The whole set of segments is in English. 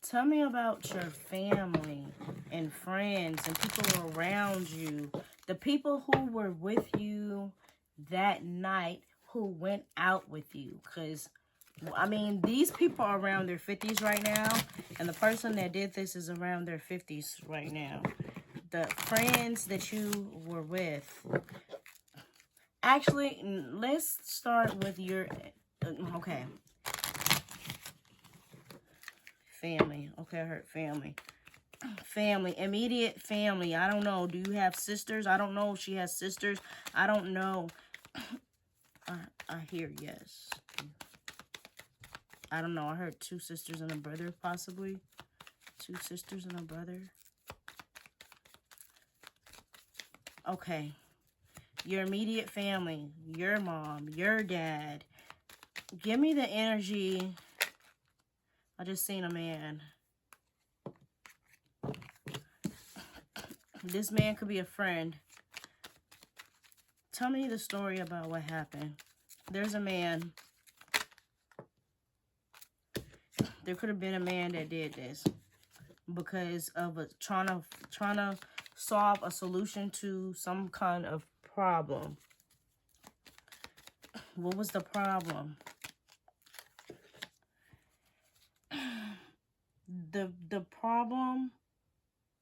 Tell me about your family and friends and people around you. The people who were with you that night, who went out with you. Because, I mean, these people are around their 50s right now. And the person that did this is around their 50s right now. The friends that you were with. Actually, let's start with your... Okay. Family. Okay, I heard family. Family. Immediate family. I don't know. Do you have sisters? I don't know if she has sisters. I don't know. I hear yes. I don't know. I heard 2 sisters and a brother, possibly. 2 sisters and a brother. Okay. Your immediate family. Your mom. Your dad. Give me the energy. I just seen a man. This man could be a friend. Tell me the story about what happened. There's a man. There could have been a man that did this because of trying to solve a solution to some kind of problem. What was the problem? The problem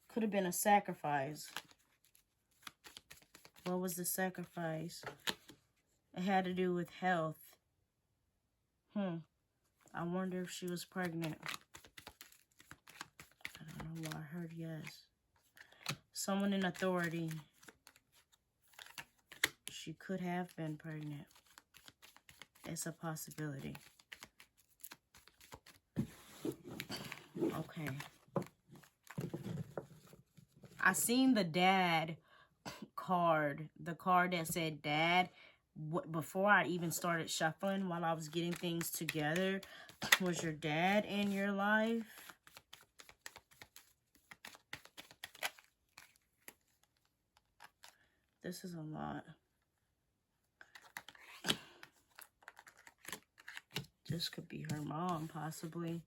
could have been a sacrifice. What was the sacrifice? It had to do with health. I wonder if she was pregnant. I don't know why I heard yes. Someone in authority. She could have been pregnant. It's a possibility. Okay. I seen the dad card. The card that said dad. Before I even started shuffling, while I was getting things together. Was your dad in your life? This is a lot. This could be her mom, possibly.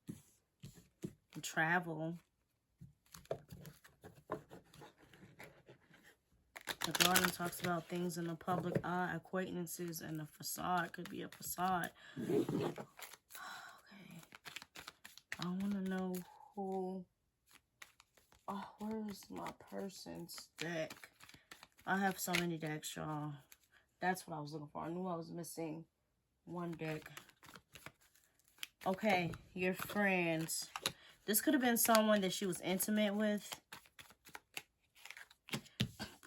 Travel. The garden talks about things in the public eye, acquaintances, and the facade. Could be a facade. Okay. I want to know who... Oh, where's my person's deck? I have so many decks, y'all. That's what I was looking for. I knew I was missing one deck. Okay, your friends. This could have been someone that she was intimate with.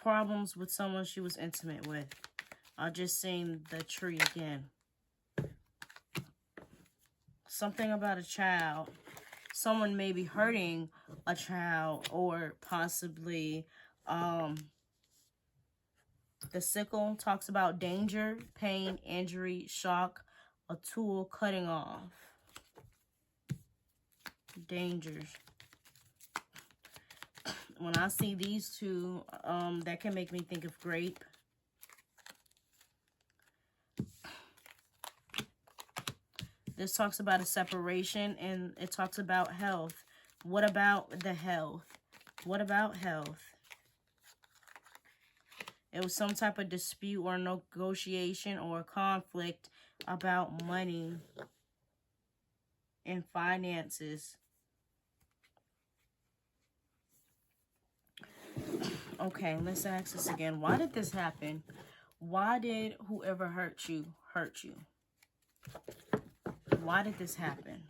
Problems with someone she was intimate with. I just seen the tree again. Something about a child. Someone may be hurting a child, or possibly the sickle talks about danger, pain, injury, shock, a tool cutting off. Dangers. When I see these two, that can make me think of grape. This talks about a separation, and it talks about health. What about the health? What about health? It was some type of dispute or negotiation or conflict about money and finances. Okay, let's ask this again. Why did this happen? Why did whoever hurt you hurt you? Why did this happen?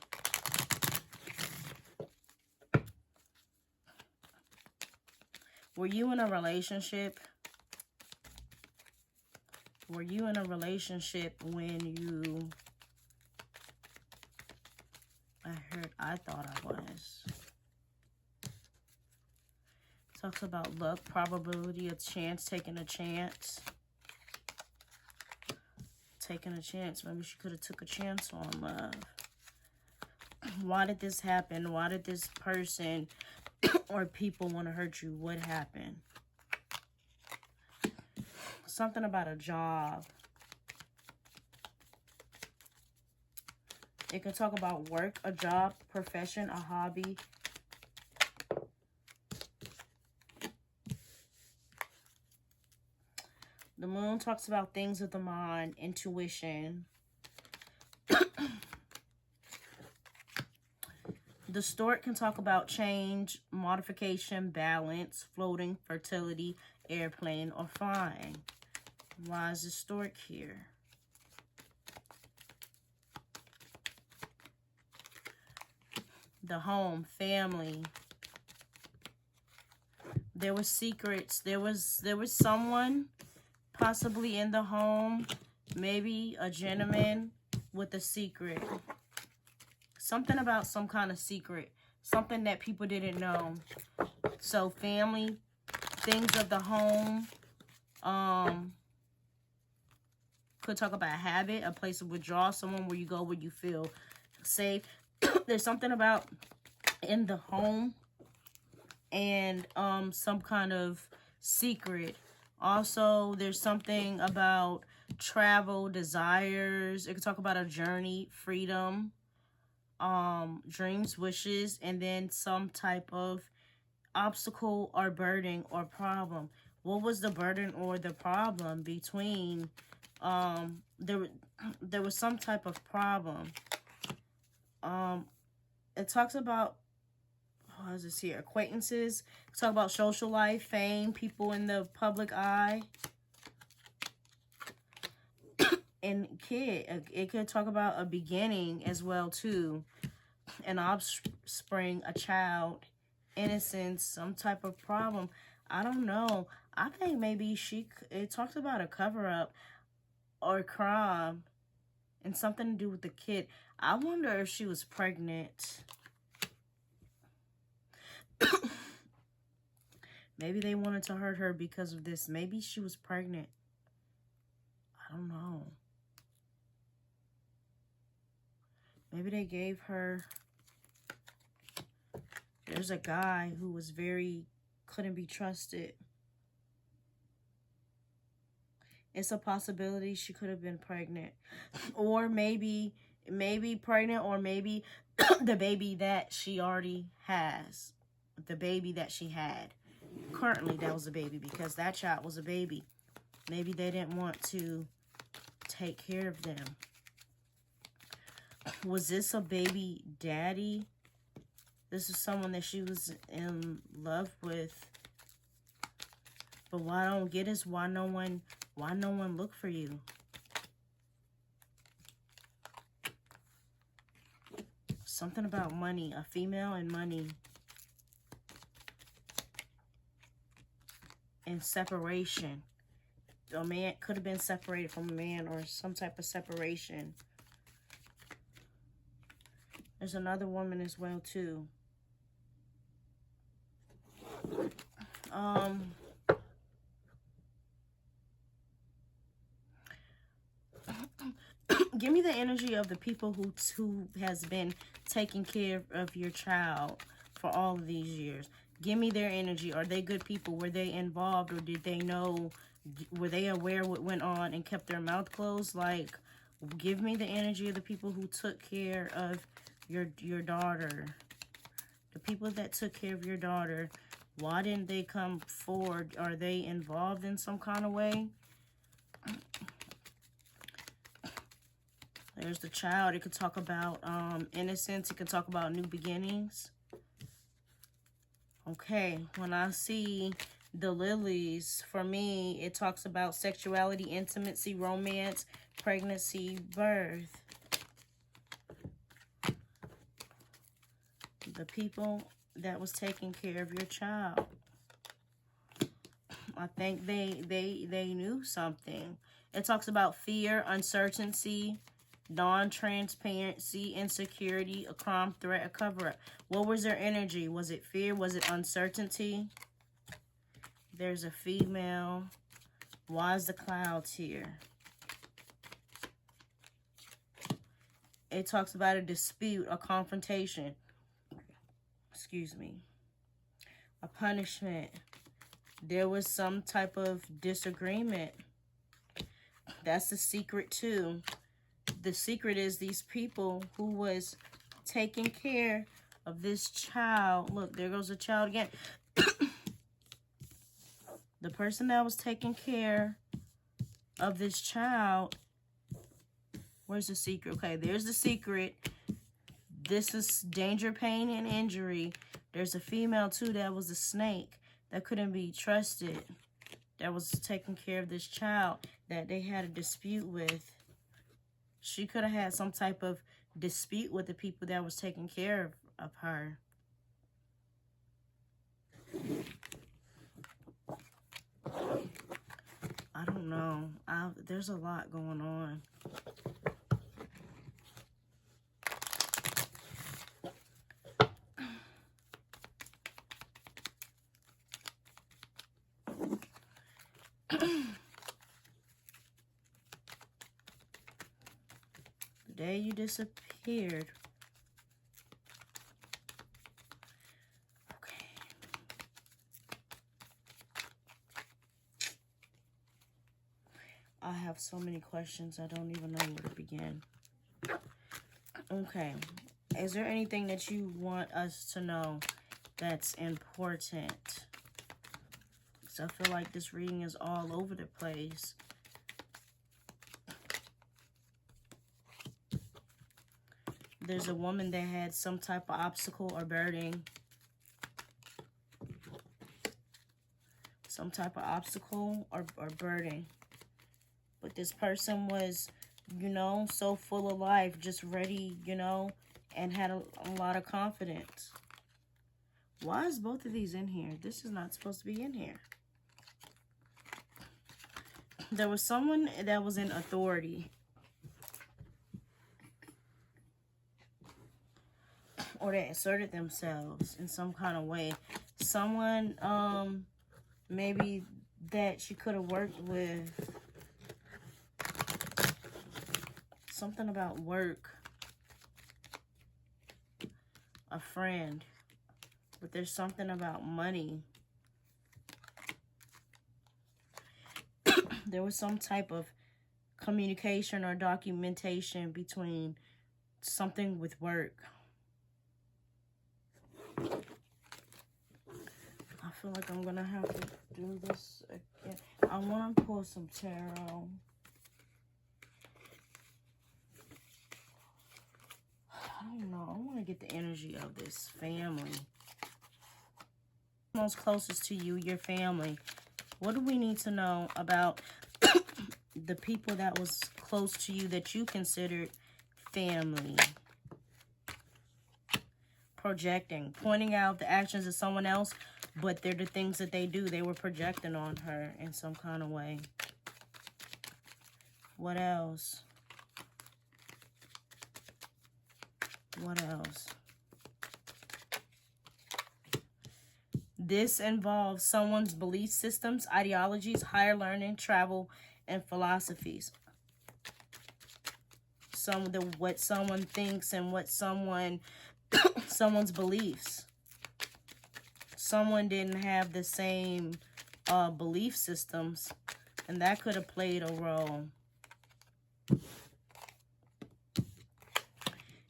Were you in a relationship? Were you in a relationship when you... I thought I was. Talks about luck, probability, a chance, taking a chance. Taking a chance. Maybe she could have took a chance on love. Why did this happen? Why did this person or people want to hurt you? What happened? Something about a job. It can talk about work, a job, profession, a hobby. The moon talks about things of the mind, intuition. The stork can talk about change, modification, balance, floating, fertility, airplane, or flying. Why is the stork here? The home, family. There were secrets. There was someone possibly in the home, maybe a gentleman with a secret. Something about some kind of secret. Something that people didn't know. So family, things of the home. Could talk about a habit, a place of withdrawal, someone where you go where you feel safe. There's something about in the home and some kind of secret. Also, there's something about travel, desires. It could talk about a journey, freedom, dreams, wishes, and then some type of obstacle or burden or problem. What was the burden or the problem between there was some type of problem. It talks about, what is this here? Acquaintances. Talk about social life, fame, people in the public eye. And kid, it could talk about a beginning as well too. An offspring, a child, innocence, some type of problem. I don't know. I think maybe it talks about a cover-up or crime and something to do with the kid. I wonder if she was pregnant. Maybe they wanted to hurt her because of this. Maybe she was pregnant. I don't know. Maybe they gave her... There's a guy who was couldn't be trusted. It's a possibility she could have been pregnant. Or maybe pregnant, or maybe the baby that she already has. The baby that she had. Currently, that was a baby because that child was a baby. Maybe they didn't want to take care of them. Was this a baby daddy? This is someone that she was in love with. But what I don't get is why no one look for you. Something about money, a female and money. And separation. A man could have been separated from a man or some type of separation. There's another woman as well too. Give me the energy of the people who has been taking care of your child for all of these years. Give me their energy. Are they good people? Were they involved, or did they know? Were they aware what went on and kept their mouth closed? Like, give me the energy of the people who took care of your daughter. The people that took care of your daughter. Why didn't they come forward? Are they involved in some kind of way? There's the child. It could talk about innocence. It could talk about new beginnings. Okay, when I see the lilies, for me, it talks about sexuality, intimacy, romance, pregnancy, birth. The people that was taking care of your child. I think they knew something. It talks about fear, uncertainty, non-transparency, insecurity, a crime, threat, a cover-up. What was their energy? Was it fear? Was it uncertainty? There's a female. Why is the clouds here? It talks about a dispute, a confrontation. Excuse me. A punishment. There was some type of disagreement. That's the secret too. the secret is these people who was taking care of this child. Look, there goes the child again. The person that was taking care of this child. Where's the secret? Okay, there's the secret. This is danger, pain, and injury. There's a female, too, that was a snake that couldn't be trusted, that was taking care of this child that they had a dispute with. She could have had some type of dispute with the people that was taking care of her. I don't know. There's a lot going on. The day you disappeared. Okay. I have so many questions, I don't even know where to begin. Okay. Is there anything that you want us to know that's important? Because I feel like this reading is all over the place. There's a woman that had some type of obstacle or burden. Some type of obstacle or burden. But this person was, you know, so full of life, just ready, you know, and had a lot of confidence. Why is both of these in here? This is not supposed to be in here. There was someone that was in authority. Or they asserted themselves in some kind of way. Someone, maybe that she could have worked with. Something about work. A friend. But there's something about money. There was some type of communication or documentation between something with work. I feel like I'm gonna have to do this again. I want to pull some tarot. I don't know. I want to get the energy of this family. Most closest to you, your family. What do we need to know about the people that was close to you that you considered family? Projecting, pointing out the actions of someone else, but they're the things that they do. They were projecting on her in some kind of way. What else? What else? This involves someone's belief systems, ideologies, higher learning, travel, and philosophies. What someone thinks and what someone's beliefs. Someone didn't have the same belief systems, and that could have played a role.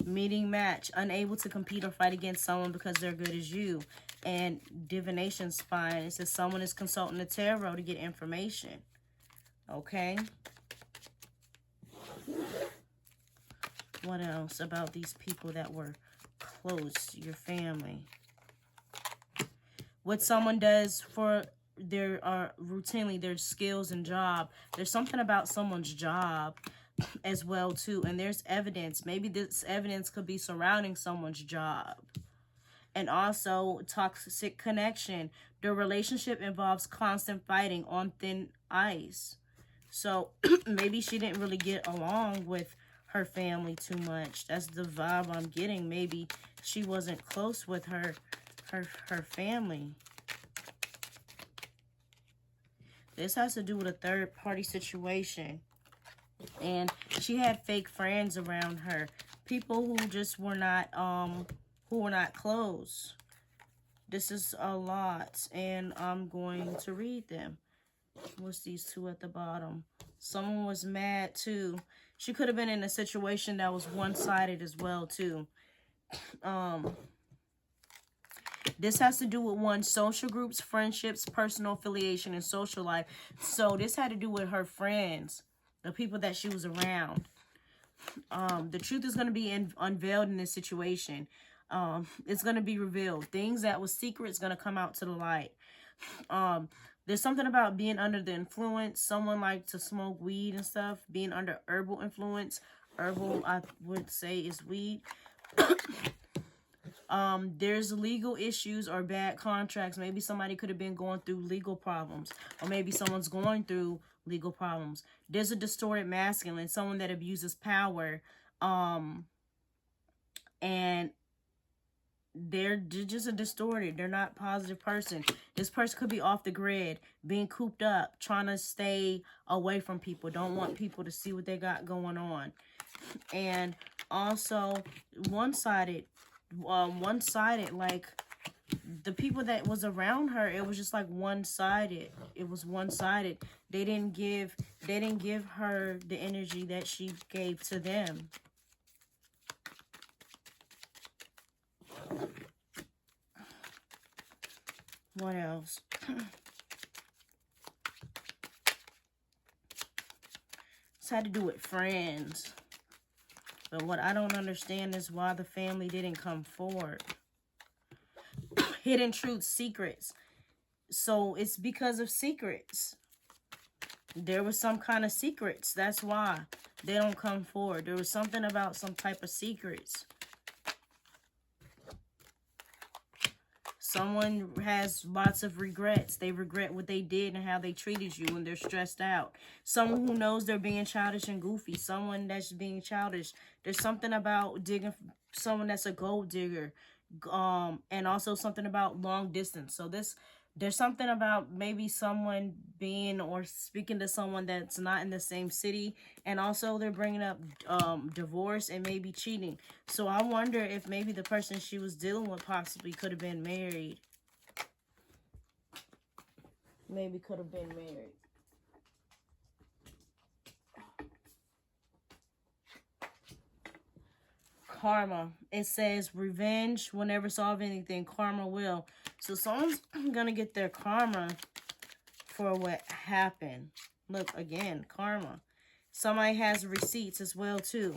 Meeting match, unable to compete or fight against someone because they're good as you. And divination's fine. It says someone is consulting the tarot to get information. Okay. What else about these people that were close, your family? What someone does for their routinely their skills and job. There's something about someone's job as well too, and there's evidence. Maybe this evidence could be surrounding someone's job. And also toxic connection. The relationship involves constant fighting on thin ice. So maybe she didn't really get along with her family too much. That's the vibe I'm getting. Maybe she wasn't close with her family. This has to do with a third party situation. And she had fake friends around her. People who just were not close. This is a lot, and I'm going to read them. What's these two at the bottom? Someone was mad too. She could have been in a situation that was one-sided as well, too. This has to do with one's social groups, friendships, personal affiliation, and social life. So this had to do with her friends, the people that she was around. The truth is going to be unveiled in this situation. It's going to be revealed. Things that was secret is going to come out to the light. There's something about being under the influence. Someone like to smoke weed and stuff. Being under herbal influence. Herbal, I would say, is weed. There's legal issues or bad contracts. Maybe somebody could have been going through legal problems. Or maybe someone's going through legal problems. There's a distorted masculine. Someone that abuses power. And they're just a distorted. They're not a positive person. This person could be off the grid, being cooped up, trying to stay away from people. Don't want people to see what they got going on. And also one-sided, like the people that was around her, it was just like one-sided. It was one-sided. They didn't give her the energy that she gave to them. What else? It's had to do with friends. But what I don't understand is why the family didn't come forward. Hidden truths, secrets. So it's because of secrets. There was some kind of secrets. That's why they don't come forward. There was something about some type of secrets. Someone has lots of regrets. They regret what they did and how they treated you, and they're stressed out. Someone who knows they're being childish and goofy. Someone that's being childish. There's something about digging, someone that's a gold digger. And also something about long distance. So there's something about maybe someone being or speaking to someone that's not in the same city. And also they're bringing up divorce and maybe cheating. So I wonder if maybe the person she was dealing with possibly could have been married. Maybe could have been married. Karma. It says revenge will never solve anything. Karma will. So someone's going to get their karma for what happened. Look, again, karma. Somebody has receipts as well, too.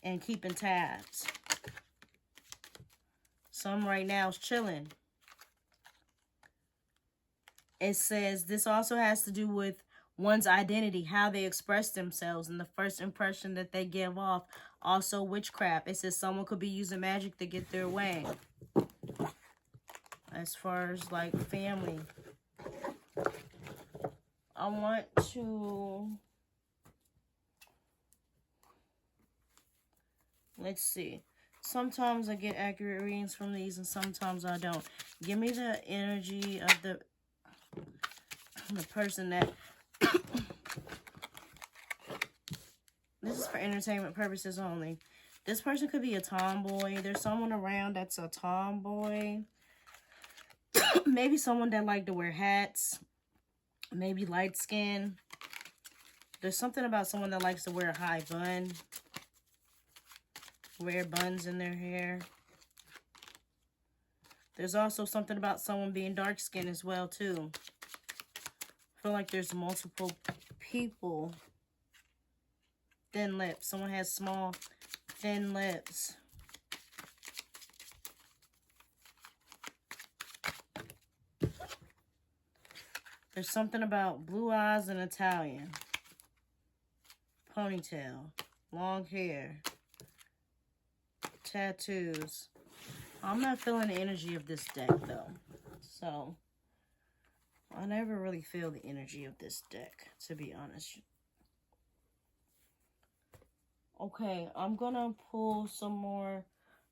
And keeping tabs. Some right now is chilling. It says this also has to do with one's identity, how they express themselves, and the first impression that they give off. Also, witchcraft. It says someone could be using magic to get their way. As far as, like, family. I want to... Let's see. Sometimes I get accurate readings from these, and sometimes I don't. Give me the energy of the person that... This is for entertainment purposes only. This person could be a tomboy. There's someone around that's a tomboy. Maybe someone that like to wear hats. Maybe light skin. There's something about someone that likes to wear a high bun. Wear buns in their hair. There's also something about someone being dark skinned as well, too. I feel like there's multiple people. Thin lips. Someone has small, thin lips. There's something about blue eyes and Italian. Ponytail. Long hair. Tattoos. I'm not feeling the energy of this deck, though. So, I never really feel the energy of this deck, to be honest. Okay, I'm gonna pull some more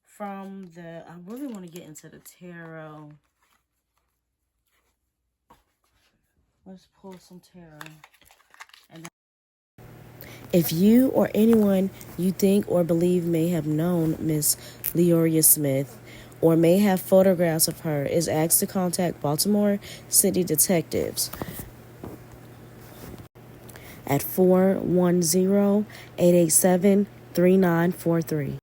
from the... I really want to get into the tarot. Let's pull some tarot. If you or anyone you think or believe may have known Miss Leoria Smith or may have photographs of her is asked to contact Baltimore City detectives at 410-887-3943.